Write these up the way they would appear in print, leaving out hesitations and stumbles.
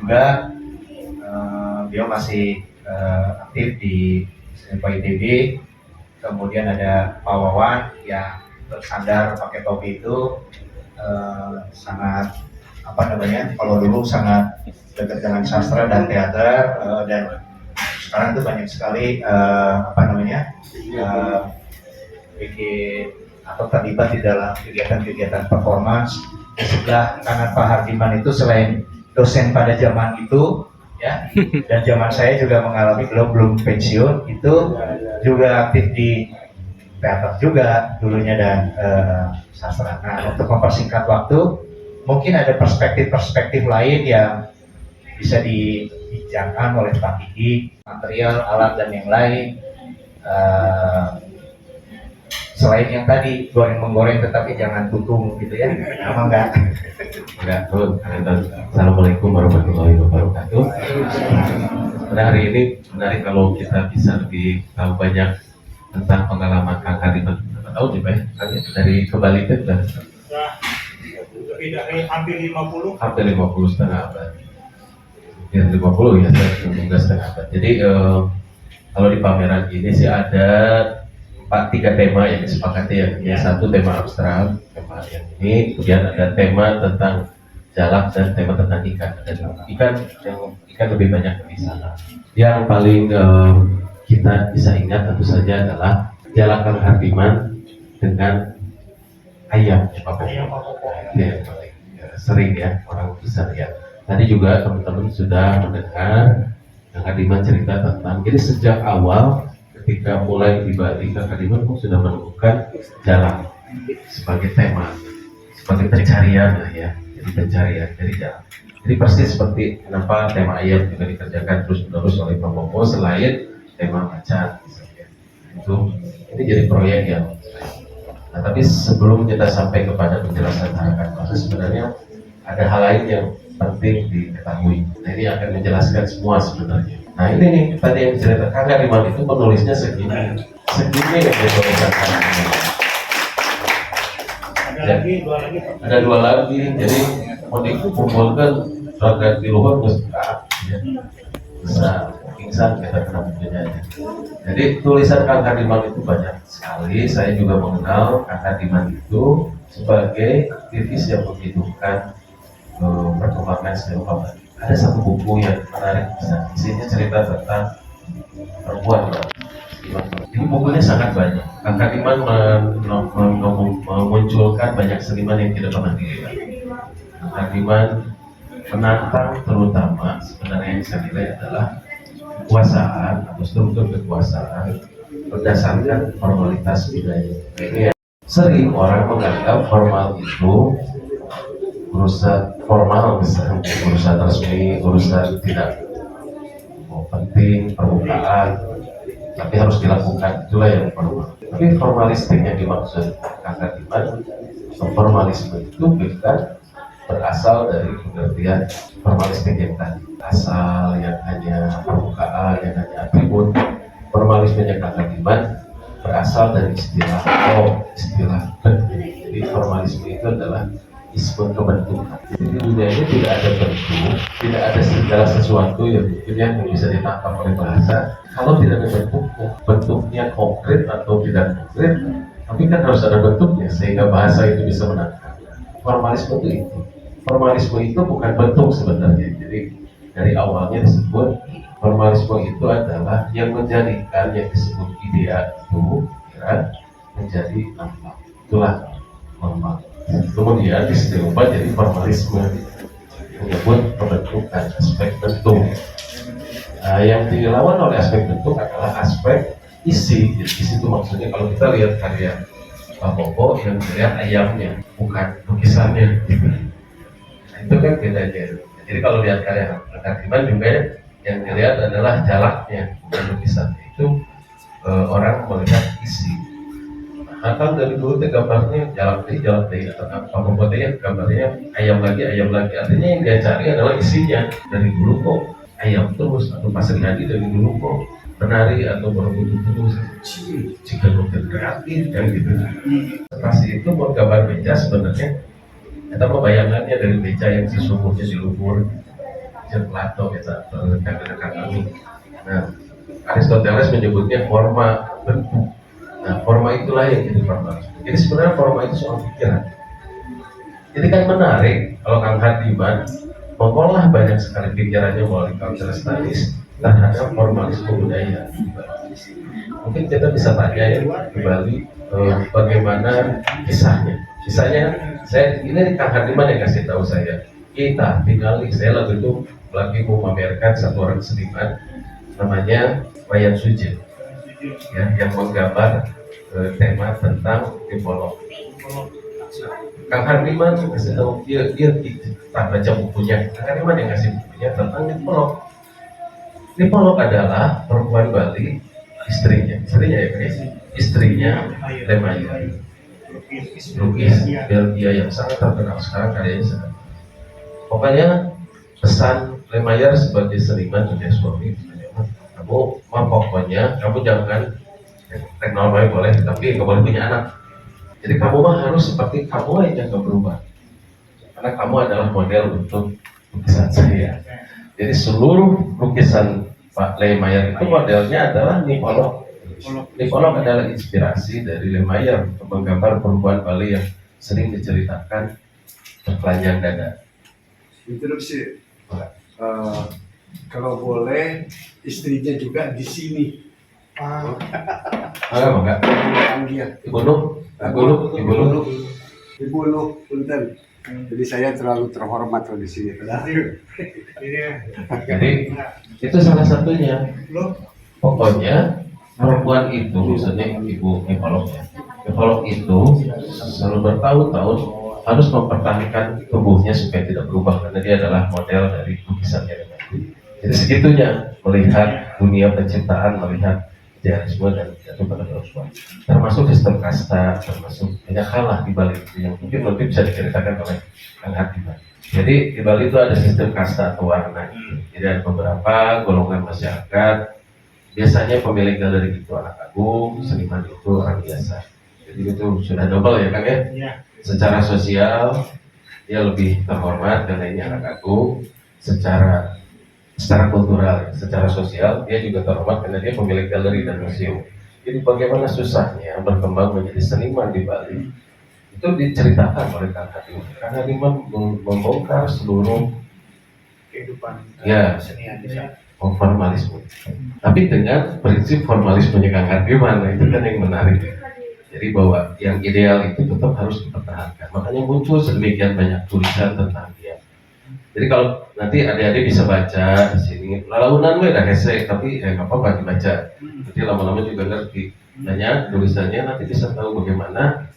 juga beliau masih aktif di ITB. Kemudian ada Pak Wawan yang bersandar pakai topi itu sangat kalau dulu sangat dekat dengan sastra dan teater, dan sekarang tuh banyak sekali bikin atau terlibat di dalam kegiatan-kegiatan performance. Sebelah kanan Pak Hardiman itu selain dosen pada zaman itu, ya, dan zaman saya juga mengalami belum pensiun, itu juga aktif di teater juga dulunya dan sastra. Nah, untuk mempersingkat waktu, mungkin ada perspektif lain yang bisa dibincangkan oleh Pak Kiki, material, alat dan yang lain. Selain yang tadi goreng-menggoreng tetapi jangan tutung gitu ya, emang enggak? Assalamualaikum warahmatullahi wabarakatuh. Pada hari ini menarik kalau kita bisa lebih tahu banyak tentang pengalaman Kang Hardiman. Tahu nih Pak, dari ke Bali itu sudah lebih dari hampir 50 setengah abad. Ya 50 ya, saya setengah abad. Jadi kalau di pameran ini sih ada 3 tema yang disepakati ya. Yang satu tema abstrak, tema yang ini, kemudian ada tema tentang jalak dan tema tentang ikan. Dan ikan lebih banyak di sana. Yang paling kita bisa ingat tentu saja adalah jalak Kang Hardiman dengan ayam Pak Popo. Itu yang paling sering ya orang bisa lihat. Tadi juga teman-teman sudah mendengar Kang Hardiman cerita tentang, jadi sejak awal ketika mulai di Bali, Kang Hardiman sudah menemukan jalan sebagai tema, sebagai pencarian lah ya, jadi pencarian dari jalan. Jadi persis seperti kenapa tema ayam juga dikerjakan terus-menerus oleh Pak Popo selain tema macan. Itu ini jadi proyek yang. Nah, tapi sebelum kita sampai kepada penjelasan tahapan proses, sebenarnya ada hal lain yang penting diketahui. Nah, ini akan menjelaskan semua sebenarnya. Nah, ini nih tadi yang diceritakan Kang Hardiman itu menulisnya segini yang dituliskan. Ada dua lagi. Jadi mau dikumpulkan surat di luar bisa pingsan kita kena bukunya. Jadi tulisan Kang Hardiman itu banyak sekali. Saya juga mengenal Kang Hardiman itu sebagai aktivis yang menghidupkan perkembangan seni rupa. Ada satu buku yang menarik, isinya cerita tentang perempuan. Ini bukunya sangat banyak. Kang Hardiman memunculkan banyak seniman yang tidak pernah dilihat. Kang Hardiman menantang terutama sebenarnya yang saya nilai adalah kekuasaan atau struktur kekuasaan berdasarkan formalitas budaya. Sering orang menganggap formal itu urusan formal, misalnya urusan resmi, urusan tidak penting, permukaan, tapi harus dilakukan, itulah yang formal. Tapi formalistik yang dimaksud Kang Hardiman, formalisme itu bukan berasal dari pengertian formalistik yang tadi, asal yang hanya permukaan, yang hanya atribut. Formalismenya Kang Hardiman berasal dari istilah bentuk. Jadi formalisme itu adalah isme kebentukan. Jadi di dunia ini tidak ada bentuk, tidak ada segala sesuatu yang mungkin bisa ditangkap oleh bahasa kalau tidak ada bentuknya konkret atau tidak konkret, tapi kan harus ada bentuknya sehingga bahasa itu bisa menangkap. Formalisme itu formalisme itu bukan bentuk sebenarnya. Jadi dari awalnya disebut formalisme itu adalah yang menjadikan yang disebut idea itu menjadi nampak. Itulah normal. Kemudian di seni rupa jadi formalisme menyebut pembentukan aspek bentuk. Yang dilawan oleh aspek bentuk adalah aspek isi. Jadi isi itu maksudnya kalau kita lihat karya Pak Popo yang dilihat ayamnya, bukan lukisannya. Nah, itu kan bedanya. Jadi kalau lihat karya Kang Hardiman juga yang dilihat adalah jalaknya, bukan lukisannya. Itu orang melihat isi. Atau dari dulu itu gambarnya jalak deh, atau apa ya gambarnya ayam lagi, artinya yang dia cari adalah isinya. Dari dulu kok ayam terus, atau Pasri Hadi dari dulu kok penari atau berbudu terus, jika mungkin kreatif kan gitu. Seperti itu buat gambar beca sebenarnya kita membayangannya dari beca yang sesungguhnya di luhur, Plato kita rekan-rekan kami. Nah, Aristoteles menyebutnya forma bentuk. Nah, forma itulah yang jadi formalisme. Jadi sebenarnya forma itu soal pikiran. Jadi kan menarik kalau Kang Hardiman mengolah banyak sekali pikirannya melalui cultural studies terhadap formalisme budaya. Mungkin kita bisa tanya ya di Bali bagaimana kisahnya. Kisahnya saya ini Kang Hardiman yang kasih tahu saya. Kita tinggal saya lalu itu lagi mau memamerkan satu orang seniman namanya Wayan Sujil ya, yang menggambar tema tentang tipolog. Kang Hardiman kasih tahu dia tak baca bukunya. Kang Hardiman yang kasih bukunya tentang tipolog. Tipolog adalah perempuan Bali, istrinya ya guys, istrinya Lemayer, lukis Belgia yang sangat terkenal sekarang karyanya sangat. Pokoknya pesan Lemayer sebagai seniman juga suami, kamu pokoknya kamu jangan teknologi boleh, tapi kamu boleh punya anak. Jadi kamu mah harus seperti kamu aja nggak berubah, karena kamu adalah model untuk lukisan saya. Jadi seluruh lukisan Pak Lemayer itu modelnya adalah Nipolog. Nipolog adalah inspirasi dari Lemayer untuk menggambar perempuan Bali yang sering diceritakan bertelanjang dada. Interupsi. Kalau boleh istrinya juga di sini. Enggak. Ibu Nuh, punten. Jadi saya terlalu terhormat di sini. Jadi itu salah satunya. Pokoknya perempuan itu, misalnya Ibu Nipolog ya, Nipolog itu selalu bertahun-tahun harus mempertahankan tubuhnya supaya tidak berubah karena dia adalah model dari lukisannya. Jadi segitunya melihat dunia penciptaan, melihat idealisme dan jatuh pada perempuan, termasuk sistem kasta, termasuk banyak hal lah di Bali itu yang mungkin lebih bisa diceritakan oleh Kang Hardiman. Jadi di Bali itu ada sistem kasta atau warna. Jadi ada beberapa golongan masyarakat. Biasanya pemilik galeri itu anak agung, seniman itu orang biasa. Jadi itu sudah double ya Kang ya. Secara sosial dia lebih terhormat karena ini anak agung. Secara kultural, secara sosial dia juga terhormat karena dia pemilik galeri dan museum. Jadi bagaimana susahnya berkembang menjadi seniman di Bali itu diceritakan oleh Kang Hardiman. Kang Hardiman membongkar seluruh kehidupan kesenian formalisme. Tapi dengan prinsip formalismenya Kang Hardiman, nah, itu kan yang menarik. Jadi bahwa yang ideal itu tetap harus dipertahankan. Makanya muncul sedemikian banyak tulisan tentang dia. Jadi kalau nanti adik-adik bisa baca di sini, lalaunan udah hese, tapi nggak apa-apa dibaca. Jadi lama-lama juga ngerti. Banyak tulisannya nanti bisa tahu bagaimana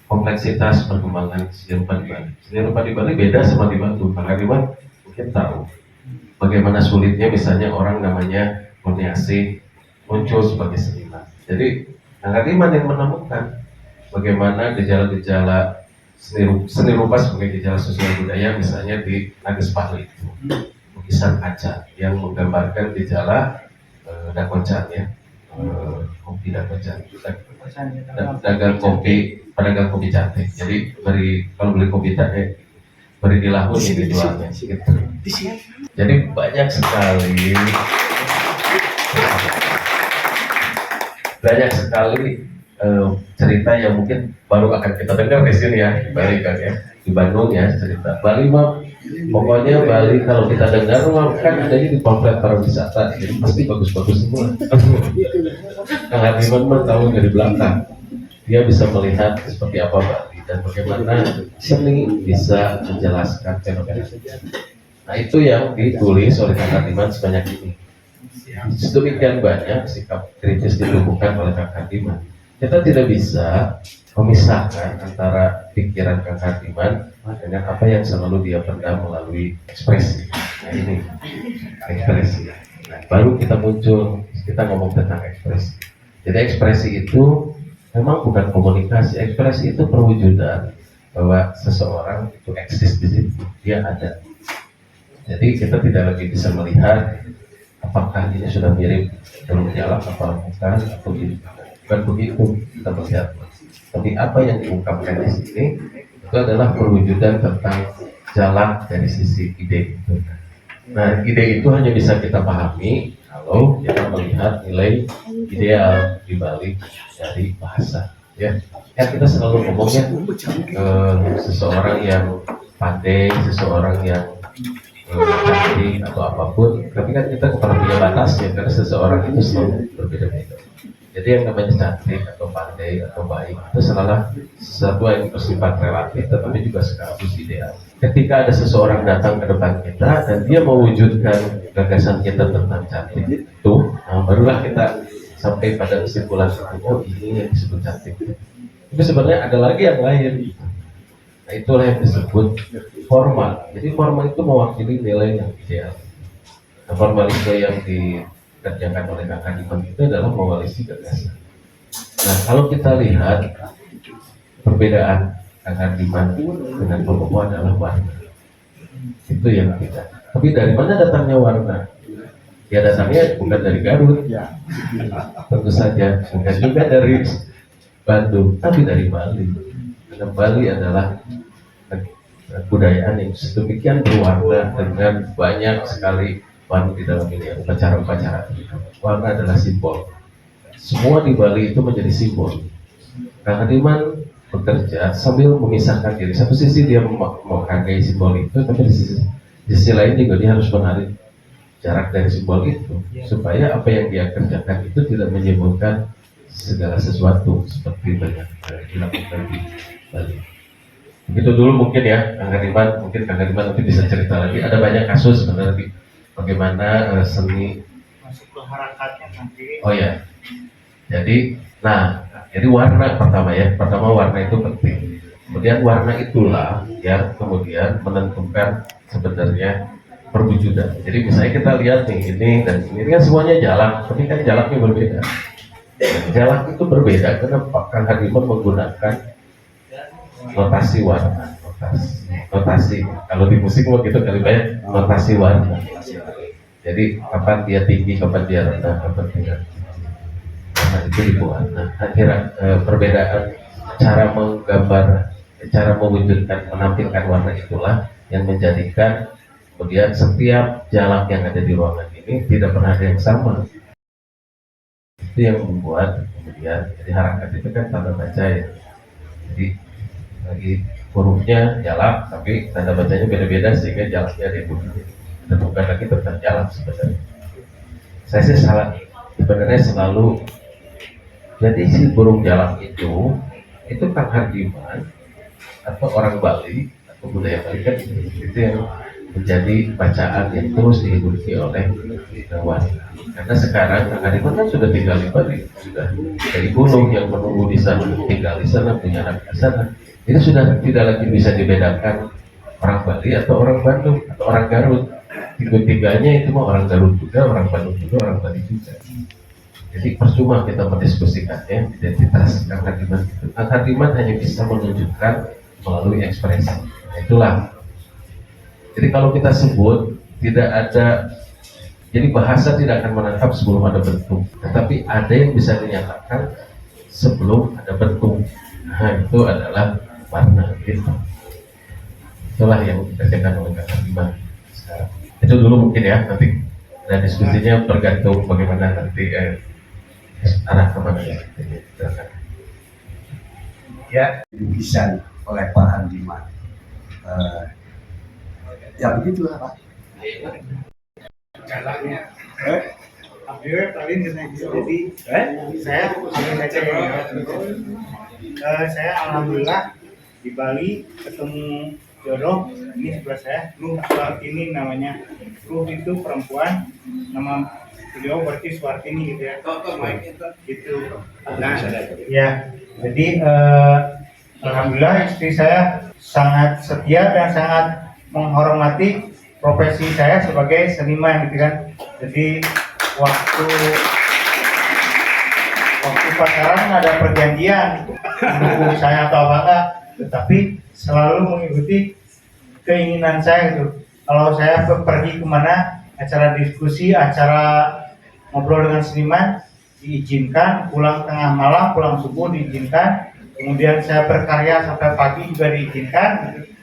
kompleksitas perkembangan seni rupa di Bali. Seni rupa di Bali beda sama di Batu. Kang Hardiman mungkin tahu bagaimana sulitnya misalnya orang namanya Kurniasih muncul sebagai seniman. Jadi Kang Hardiman yang menemukan bagaimana gejala-gejala seni rupa sebagai gejala sosial budaya, misalnya di Nages Pahli itu lukisan kaca yang menggambarkan gejala dakocan ya, kopi dakocan, dagang kopi, pedagang kopi cantik. Jadi kalau beli kopi cantik beri di lahun ini jualnya gitu. Jadi banyak sekali cerita yang mungkin baru akan kita dengar di sini ya, di Bali kan ya, di Bandung ya cerita. Bali mah pokoknya Bali kalau kita dengar kan adanya di pamflet pariwisata, jadi pasti bagus-bagus semua. Kang Hardiman mah tahu dari belakang, dia bisa melihat seperti apa Bali dan bagaimana seni bisa menjelaskan fenomena. Nah itu yang ditulis oleh Kang Hardiman sebanyak ini. Sedemikian banyak sikap kritis ditumbuhkan oleh Kang Hardiman. Kita tidak bisa memisahkan antara pikiran Kang Hardiman dengan apa yang selalu dia pendam melalui ekspresi. Nah ini ekspresi. Nah, baru kita ngomong tentang ekspresi. Jadi ekspresi itu memang bukan komunikasi. Ekspresi itu perwujudan bahwa seseorang itu eksis di situ, dia ada. Jadi kita tidak lagi bisa melihat apakah ini sudah mirip dalam jalan apa bukan atau tidak. Bukan begitu kita melihat, tapi apa yang diungkapkan di sini itu adalah perwujudan tentang jalan dari sisi ide itu. Nah, ide itu hanya bisa kita pahami kalau kita melihat nilai ideal di balik dari bahasa. Ya, kan kita selalu ngomongnya seseorang yang pandai, seseorang yang cantik atau apapun, tapi kan kita pernah punya batas ya, karena seseorang itu selalu berbeda-beda. Jadi yang namanya cantik atau pandai atau baik itu selalu sesuatu yang bersifat relatif, tetapi juga sekaligus ideal. Ketika ada seseorang datang ke depan kita dan dia mewujudkan gagasan kita tentang cantik itu, nah barulah kita sampai pada kesimpulan oh ini yang disebut cantik. Tapi sebenarnya ada lagi yang lain. Nah itulah yang disebut formal. Jadi formal itu mewakili nilai yang ideal. Nah, formalisme yang dikerjakan oleh Kang Iman itu adalah mewakili gagasan. Nah kalau kita lihat perbedaan Kang Iman dengan Bobomo adalah warna. Itu yang beda. Tapi dari mana datangnya warna? Ya datangnya bukan dari Garut, tentu saja bukan juga dari Bandung, tapi dari Bali. Karena Bali adalah kebudayaan yang sedemikian berwarna dengan banyak sekali warna di dalam ini, upacara-upacara. Warna adalah simbol. Semua di Bali itu menjadi simbol. Kang Iman bekerja sambil memisahkan diri. Satu sisi dia menghargai simbol itu, tapi di sisi lain juga dia harus menarik jarak dari simbol itu, supaya apa yang dia kerjakan itu tidak menyebutkan segala sesuatu seperti banyak dilakukan di Bali. Begitu dulu mungkin ya, Kang Iman, mungkin Kang Iman nanti bisa cerita lagi. Ada banyak kasus sebenarnya bagaimana seni masuk ke harakatnya nanti. Oh ya, jadi warna pertama ya, warna itu penting. Kemudian warna itulah yang kemudian menentukan sebenarnya perwujudan. Jadi misalnya kita lihat nih ini dan ini kan semuanya jalak, tapi kan jalaknya berbeda. Jalak itu berbeda karena Kang Iman menggunakan notasi warna, notasi. Kalau di musik mau gitu kali banyak notasi warna. Jadi kapan dia tinggi, kapan dia rendah, kapan dia nah, itu dibuat. Nah, akhirnya perbedaan cara menggambar, cara mewujudkan, menampilkan warna itulah yang menjadikan kemudian setiap jalak yang ada di ruangan ini tidak pernah ada yang sama. Itu yang membuat kemudian jadi harakat itu kan tanda baca ya. Jadi lagi hurufnya jalak, tapi tanda bacanya beda-beda sehingga jalaknya ada yang berbeda. Dan bukan lagi tentang jalak sebenarnya. Saya sih sebenarnya selalu. Jadi si burung jalak itu Kang Hardiman atau orang Bali atau budaya Bali kan itu yang menjadi bacaan yang terus diikuti oleh warga. Karena sekarang Kang Hardiman kan sudah tinggal di Bali, sudah dari gunung yang menunggu di sana, tinggal di sana, punya anak di sana. Itu sudah tidak lagi bisa dibedakan orang Bali atau orang Bandung atau orang Garut. Tiga-tiganya itu mah orang Garut juga, orang Bandung juga, orang Bali juga. Jadi percuma kita mendiskusikannya identitas Kang Hardiman itu. Kang Hardiman hanya bisa menunjukkan melalui ekspresi. Nah, itulah. Jadi kalau kita sebut tidak ada, jadi bahasa tidak akan menangkap sebelum ada bentuk. Tetapi ada yang bisa dinyatakan sebelum ada bentuk. Nah itu adalah warna gitu. Itulah yang dikerjakan oleh Kang Hardiman sekarang. Itu dulu mungkin ya, nanti dan diskusinya bergantung bagaimana nanti arah kemana ya. Ya, Lukisan oleh Pak Hardiman. Ya begitulah Pak. Jalannya. Ambil paling jadi saya ambil aja ya. Saya alhamdulillah di Bali ketemu jodoh ini sebelah saya. Ruh Suartini namanya. Ruh itu perempuan, nama beliau berarti Suartini gitu ya. Gitu. Nah, ya. Jadi alhamdulillah istri saya sangat setia dan sangat menghormati profesi saya sebagai seniman gitu kan. Jadi waktu pacaran ada perjanjian menunggu saya atau apa enggak, tetapi selalu mengikuti keinginan saya gitu. Kalau saya pergi kemana, acara diskusi, acara ngobrol dengan seniman diizinkan, pulang tengah malam, pulang subuh diizinkan, kemudian saya berkarya sampai pagi juga diizinkan gitu.